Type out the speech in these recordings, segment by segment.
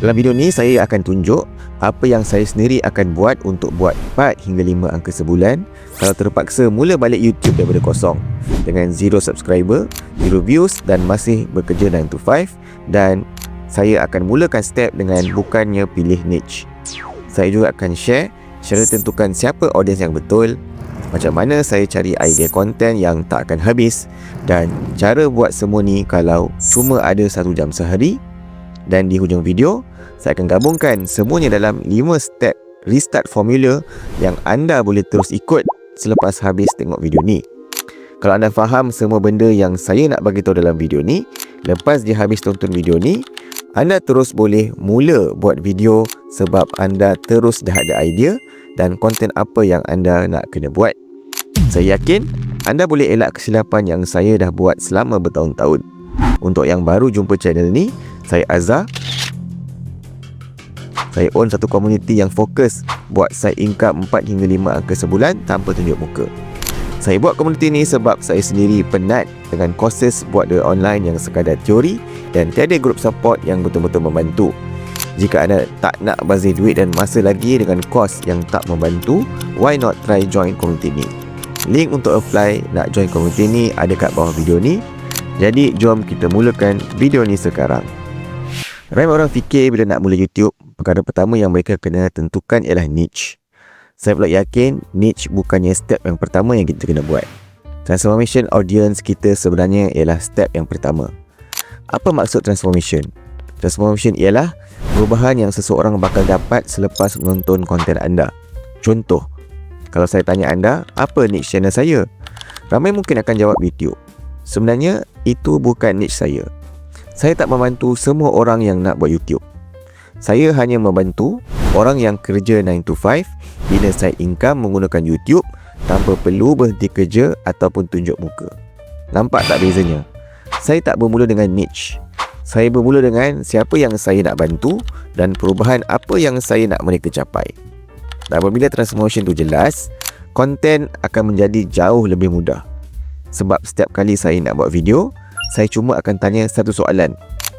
Dalam video ni saya akan tunjuk apa yang saya sendiri akan buat untuk buat 4 hingga 5 angka sebulan kalau terpaksa mula balik YouTube daripada kosong dengan 0 subscriber, 0 views dan masih bekerja 9 to 5. Dan saya akan mulakan step dengan bukannya pilih niche. Saya juga akan share cara tentukan siapa audiens yang betul, macam mana saya cari idea konten yang tak akan habis, dan cara buat semua ni kalau cuma ada 1 jam sehari. Dan di hujung video, saya akan gabungkan semuanya dalam 5 step restart formula yang anda boleh terus ikut selepas habis tengok video ni. Kalau anda faham semua benda yang saya nak bagi tahu dalam video ni, lepas dia habis tonton video ni, anda terus boleh mula buat video sebab anda terus dah ada idea dan konten apa yang anda nak kena buat. Saya yakin anda boleh elak kesilapan yang saya dah buat selama bertahun-tahun. Untuk yang baru jumpa channel ni, saya Azhar. Saya own satu komuniti yang fokus buat side income 4 hingga 5 angka sebulan tanpa tunjuk muka. Saya buat komuniti ni sebab saya sendiri penat dengan courses buat the online yang sekadar teori dan tiada group support yang betul-betul membantu. Jika anda tak nak bazir duit dan masa lagi dengan course yang tak membantu, why not try join komuniti ni? Link untuk apply nak join komuniti ni ada kat bawah video ni. Jadi jom kita mulakan video ni sekarang. Ramai orang fikir bila nak mula YouTube, perkara pertama yang mereka kena tentukan ialah niche. Saya pula yakin niche bukannya step yang pertama yang kita kena buat. Transformation audience kita sebenarnya ialah step yang pertama. Apa maksud transformation? Transformation ialah perubahan yang seseorang bakal dapat selepas menonton konten anda. Contoh, kalau saya tanya anda, apa niche channel saya? Ramai mungkin akan jawab YouTube. Sebenarnya, itu bukan niche saya. Saya tak membantu semua orang yang nak buat YouTube. Saya hanya membantu orang yang kerja 9 to 5 bina side income menggunakan YouTube tanpa perlu berhenti kerja ataupun tunjuk muka. Nampak tak bezanya? Saya tak bermula dengan niche. Saya bermula dengan siapa yang saya nak bantu dan perubahan apa yang saya nak mereka capai. Dan apabila transformation tu jelas, konten akan menjadi jauh lebih mudah. Sebab setiap kali saya nak buat video, saya cuma akan tanya satu soalan.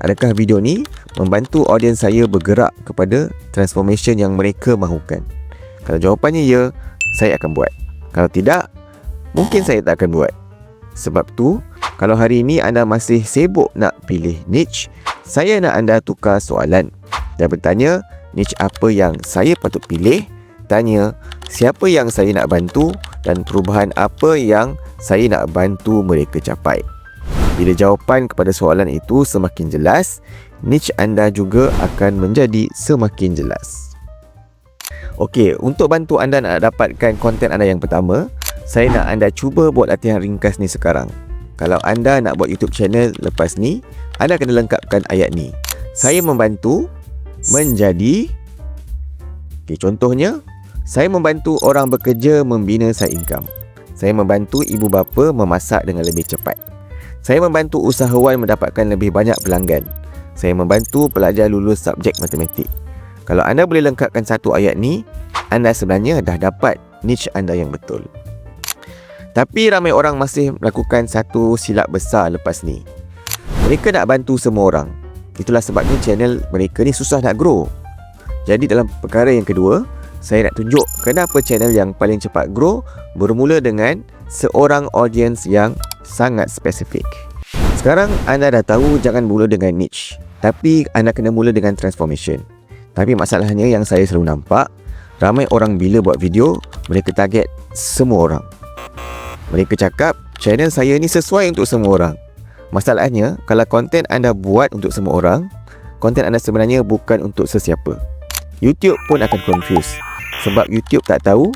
Adakah video ni membantu audiens saya bergerak kepada transformation yang mereka mahukan? Kalau jawapannya ya, saya akan buat. Kalau tidak, mungkin saya tak akan buat. Sebab tu, kalau hari ini anda masih sibuk nak pilih niche, saya nak anda tukar soalan dan bertanya niche apa yang saya patut pilih. Tanya siapa yang saya nak bantu dan perubahan apa yang saya nak bantu mereka capai. Bila jawapan kepada soalan itu semakin jelas, niche anda juga akan menjadi semakin jelas. Okey, untuk bantu anda nak dapatkan konten anda yang pertama, saya nak anda cuba buat latihan ringkas ni sekarang. Kalau anda nak buat YouTube channel lepas ni, anda kena lengkapkan ayat ni. Saya membantu menjadi... Okey, contohnya, saya membantu orang bekerja membina side income. Saya membantu ibu bapa memasak dengan lebih cepat. Saya membantu usahawan mendapatkan lebih banyak pelanggan. Saya membantu pelajar lulus subjek matematik. Kalau anda boleh lengkapkan satu ayat ni, anda sebenarnya dah dapat niche anda yang betul. Tapi ramai orang masih melakukan satu silap besar lepas ni. Mereka nak bantu semua orang. Itulah sebabnya channel mereka ni susah nak grow. Jadi dalam perkara yang kedua, saya nak tunjuk kenapa channel yang paling cepat grow bermula dengan seorang audience yang sangat spesifik. Sekarang anda dah tahu jangan mula dengan niche, tapi anda kena mula dengan transformation. Tapi masalahnya yang saya selalu nampak, ramai orang bila buat video, mereka target semua orang. Mereka cakap channel saya ni sesuai untuk semua orang. Masalahnya, kalau konten anda buat untuk semua orang, konten anda sebenarnya bukan untuk sesiapa. YouTube pun akan confuse. Sebab YouTube tak tahu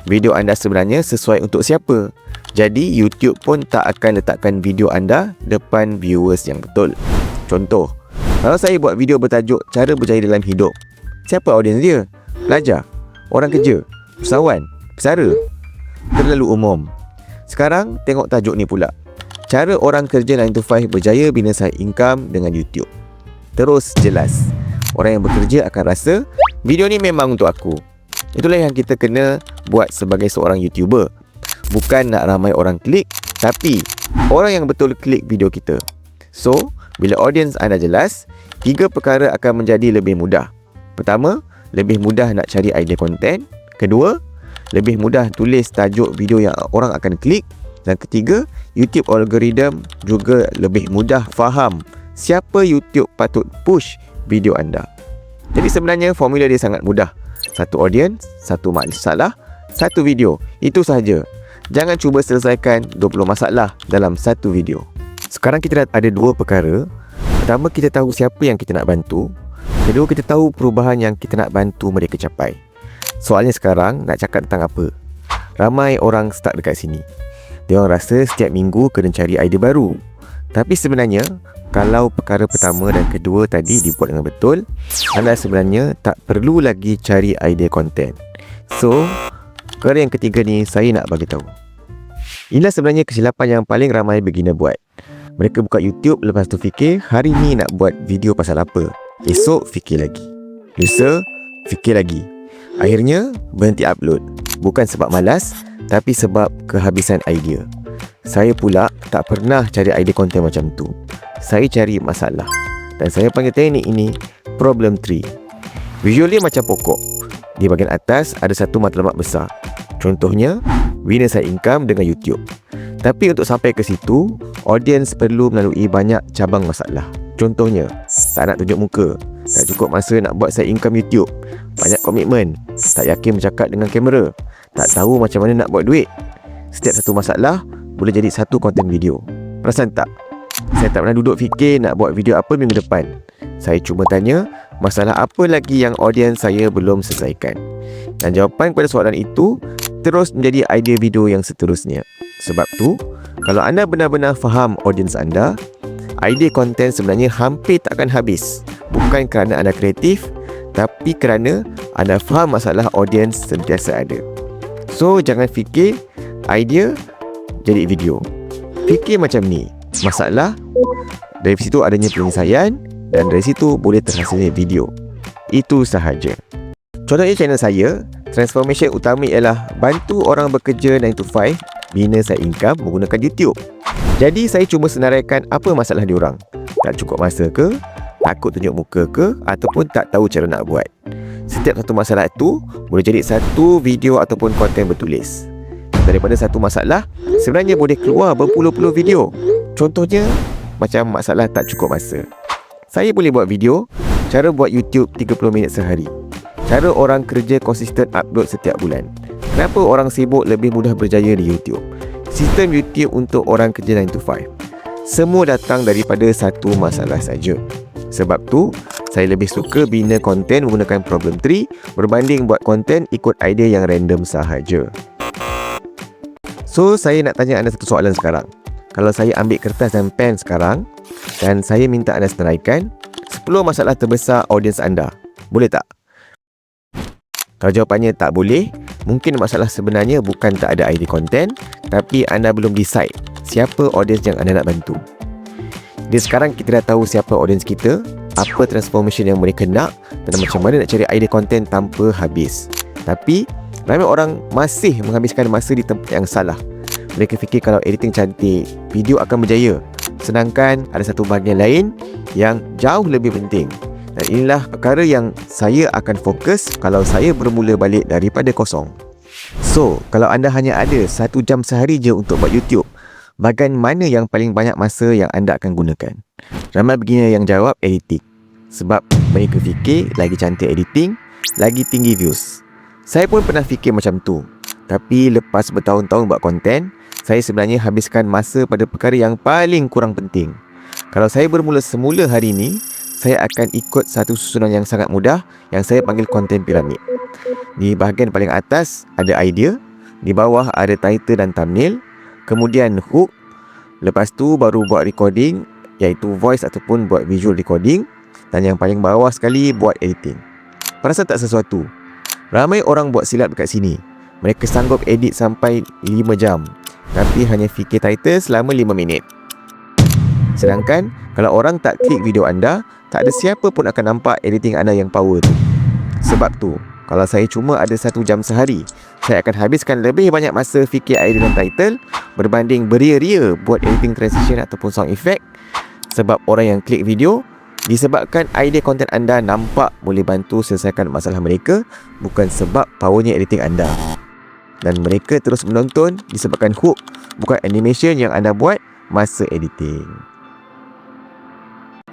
video anda sebenarnya sesuai untuk siapa. Jadi YouTube pun tak akan letakkan video anda depan viewers yang betul. Contoh, kalau saya buat video bertajuk cara berjaya dalam hidup, siapa audiens dia? Pelajar, orang kerja, usahawan, pesara. Terlalu umum. Sekarang tengok tajuk ni pula. Cara orang kerja 9 to 5 berjaya bina side income dengan YouTube. Terus jelas. Orang yang bekerja akan rasa video ni memang untuk aku. Itulah yang kita kena buat sebagai seorang YouTuber. Bukan nak ramai orang klik, tapi orang yang betul klik video kita. So, bila audience anda jelas, 3 perkara akan menjadi lebih mudah. Pertama, lebih mudah nak cari idea konten. Kedua, lebih mudah tulis tajuk video yang orang akan klik. Dan ketiga, YouTube algorithm juga lebih mudah faham siapa YouTube patut push video anda. Jadi sebenarnya formula dia sangat mudah. Satu audience, satu masalah, satu video. Itu sahaja. Jangan cuba selesaikan 20 masalah dalam satu video. Sekarang kita ada 2 perkara. Pertama, kita tahu siapa yang kita nak bantu. Kedua, kita tahu perubahan yang kita nak bantu mereka capai. Soalnya sekarang nak cakap tentang apa? Ramai orang stuck dekat sini. Dia orang rasa setiap minggu kena cari idea baru. Tapi sebenarnya, kalau perkara pertama dan kedua tadi dibuat dengan betul, anda sebenarnya tak perlu lagi cari idea konten. So, perkara yang ketiga ni saya nak bagi tahu. Inilah sebenarnya kesilapan yang paling ramai beginner buat. Mereka buka YouTube, lepas tu fikir hari ni nak buat video pasal apa. Esok fikir lagi. Lusa fikir lagi. Akhirnya berhenti upload. Bukan sebab malas, tapi sebab kehabisan idea. Saya pula tak pernah cari idea konten macam tu. Saya cari masalah. Dan saya panggil teknik ini problem tree. Visual dia macam pokok. Di bahagian atas ada satu matlamat besar. Contohnya, winner side income dengan YouTube. Tapi untuk sampai ke situ, audience perlu melalui banyak cabang masalah. Contohnya, tak nak tunjuk muka, tak cukup masa nak buat side income YouTube, banyak komitmen, tak yakin bercakap dengan kamera, tak tahu macam mana nak buat duit. Setiap satu masalah boleh jadi satu konten video. Perasan tak? Saya tak pernah duduk fikir nak buat video apa minggu depan. Saya cuma tanya, masalah apa lagi yang audiens saya belum selesaikan. Dan jawapan kepada soalan itu terus menjadi idea video yang seterusnya. Sebab tu, kalau anda benar-benar faham audiens anda, idea konten sebenarnya hampir tak akan habis. Bukan kerana anda kreatif, tapi kerana anda faham masalah audiens sentiasa ada. So, jangan fikir idea jadi video. Fikir macam ni, masalah, dari situ adanya penyelesaian, dan dari situ boleh terhasilnya video. Itu sahaja. Contohnya channel saya, transformation utama ialah bantu orang bekerja 9 to 5 bina side income menggunakan YouTube. Jadi saya cuma senaraikan apa masalah diorang. Tak cukup masa ke, takut tunjuk muka ke, ataupun tak tahu cara nak buat. Setiap satu masalah itu boleh jadi satu video ataupun konten bertulis. Daripada satu masalah, sebenarnya boleh keluar berpuluh-puluh video. Contohnya, macam masalah tak cukup masa. Saya boleh buat video, cara buat YouTube 30 minit sehari. Cara orang kerja konsisten upload setiap bulan. Kenapa orang sibuk lebih mudah berjaya di YouTube? Sistem YouTube untuk orang kerja 9 to 5. Semua datang daripada satu masalah saja. Sebab tu, saya lebih suka bina konten menggunakan problem tree berbanding buat konten ikut idea yang random sahaja. So, saya nak tanya anda satu soalan sekarang. Kalau saya ambil kertas dan pen sekarang dan saya minta anda senaraikan 10 masalah terbesar audiens anda, boleh tak? Kalau jawapannya tak boleh, mungkin masalah sebenarnya bukan tak ada idea konten, tapi anda belum decide siapa audiens yang anda nak bantu. Jadi sekarang kita dah tahu siapa audiens kita, apa transformation yang mereka nak, dan macam mana nak cari idea konten tanpa habis. Tapi ramai orang masih menghabiskan masa di tempat yang salah. Mereka fikir kalau editing cantik, video akan berjaya. Sedangkan ada satu bahagian lain yang jauh lebih penting. Dan inilah perkara yang saya akan fokus kalau saya bermula balik daripada kosong. So, kalau anda hanya ada 1 jam sehari je untuk buat YouTube, bahagian mana yang paling banyak masa yang anda akan gunakan? Ramai beginner yang jawab editing. Sebab mereka fikir lagi cantik editing, lagi tinggi views. Saya pun pernah fikir macam tu. Tapi lepas bertahun-tahun buat konten, saya sebenarnya habiskan masa pada perkara yang paling kurang penting. Kalau saya bermula semula hari ini, saya akan ikut satu susunan yang sangat mudah yang saya panggil konten piramid. Di bahagian paling atas ada idea, di bawah ada title dan thumbnail, kemudian hook, lepas tu baru buat recording, iaitu voice ataupun buat visual recording, dan yang paling bawah sekali buat editing. Perasan tak sesuatu? Ramai orang buat silap dekat sini. Mereka sanggup edit sampai 5 jam, tapi hanya fikir title selama 5 minit. Sedangkan kalau orang tak klik video anda, tak ada siapa pun akan nampak editing anda yang power tu. Sebab tu, kalau saya cuma ada 1 jam sehari, saya akan habiskan lebih banyak masa fikir idea dan title berbanding beria-ria buat editing transition ataupun sound effect. Sebab orang yang klik video Disebabkan idea konten anda nampak boleh bantu selesaikan masalah mereka, bukan sebab powernya editing anda. Dan mereka terus menonton disebabkan hook, bukan animation yang anda buat masa editing.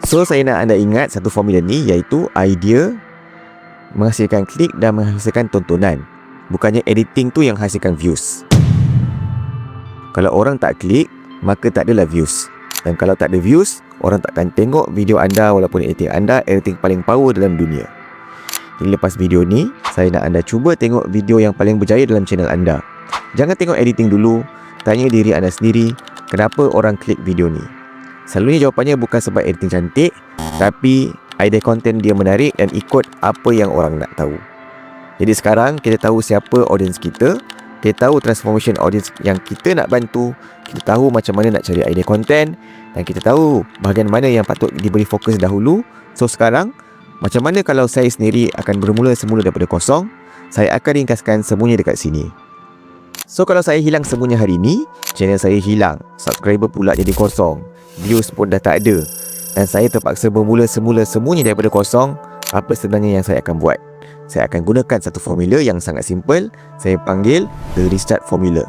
So, saya nak anda ingat satu formula ni, iaitu idea menghasilkan klik dan menghasilkan tontonan. Bukannya editing tu yang hasilkan views. Kalau orang tak klik, maka tak adalah views. Dan kalau tak ada views, orang takkan tengok video anda walaupun editing anda editing paling power dalam dunia. Jadi lepas video ni, saya nak anda cuba tengok video yang paling berjaya dalam channel anda. Jangan tengok editing dulu, tanya diri anda sendiri, kenapa orang klik video ni? Selalunya jawapannya bukan sebab editing cantik, tapi idea konten dia menarik dan ikut apa yang orang nak tahu. Jadi sekarang kita tahu siapa audience kita, kita tahu transformation audience yang kita nak bantu, kita tahu macam mana nak cari idea konten, dan kita tahu bahagian mana yang patut diberi fokus dahulu. So sekarang, macam mana kalau saya sendiri akan bermula semula daripada kosong? Saya akan ringkaskan semuanya dekat sini. So kalau saya hilang semuanya hari ini, channel saya hilang, subscriber pula jadi kosong, views pun dah tak ada, dan saya terpaksa bermula semula semuanya daripada kosong, apa sebenarnya yang saya akan buat? Saya akan gunakan satu formula yang sangat simple. Saya panggil The Restart Formula.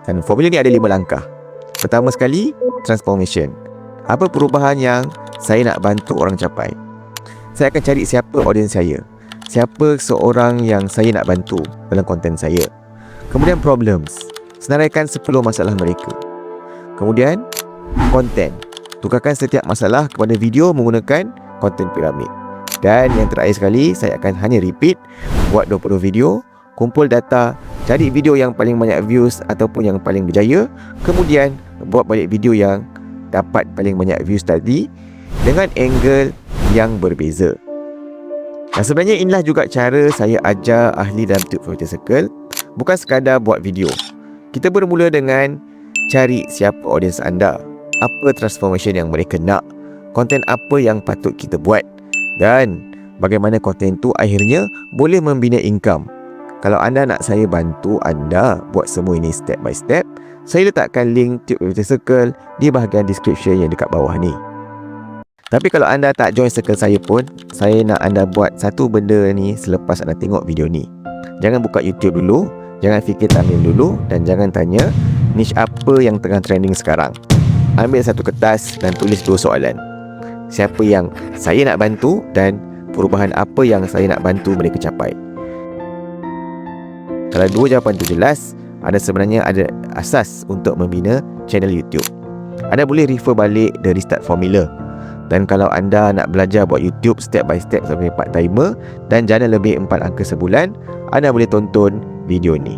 Dan formula ni ada 5 langkah. Pertama sekali, transformation. Apa perubahan yang saya nak bantu orang capai? Saya akan cari siapa audience saya, siapa seorang yang saya nak bantu dalam konten saya. Kemudian problems, senaraikan 10 masalah mereka. Kemudian konten, tukarkan setiap masalah kepada video menggunakan konten piramid. Dan yang terakhir sekali, saya akan hanya repeat, buat 20 video, kumpul data, cari video yang paling banyak views ataupun yang paling berjaya, kemudian buat balik video yang dapat paling banyak views tadi dengan angle yang berbeza. Dan sebenarnya inilah juga cara saya ajar ahli dalam Tube 50 Circle, bukan sekadar buat video. Kita bermula dengan cari siapa audience anda, apa transformation yang mereka nak, konten apa yang patut kita buat, dan bagaimana konten tu akhirnya boleh membina income. Kalau anda nak saya bantu anda buat semua ini step by step, saya letakkan link Tube 50 Circle di bahagian description yang dekat bawah ni. Tapi kalau anda tak join circle saya pun, saya nak anda buat satu benda ni selepas anda tengok video ni. Jangan buka YouTube dulu, jangan fikir thumbnail dulu, dan jangan tanya niche apa yang tengah trending sekarang. Ambil satu kertas dan tulis 2 soalan. Siapa yang saya nak bantu dan perubahan apa yang saya nak bantu mereka capai. Kalau 2 jawapan itu jelas, anda sebenarnya ada asas untuk membina channel YouTube. Anda boleh refer balik The Restart Formula. Dan kalau anda nak belajar buat YouTube step by step sebagai part timer dan jana lebih 4 angka sebulan, anda boleh tonton video ni.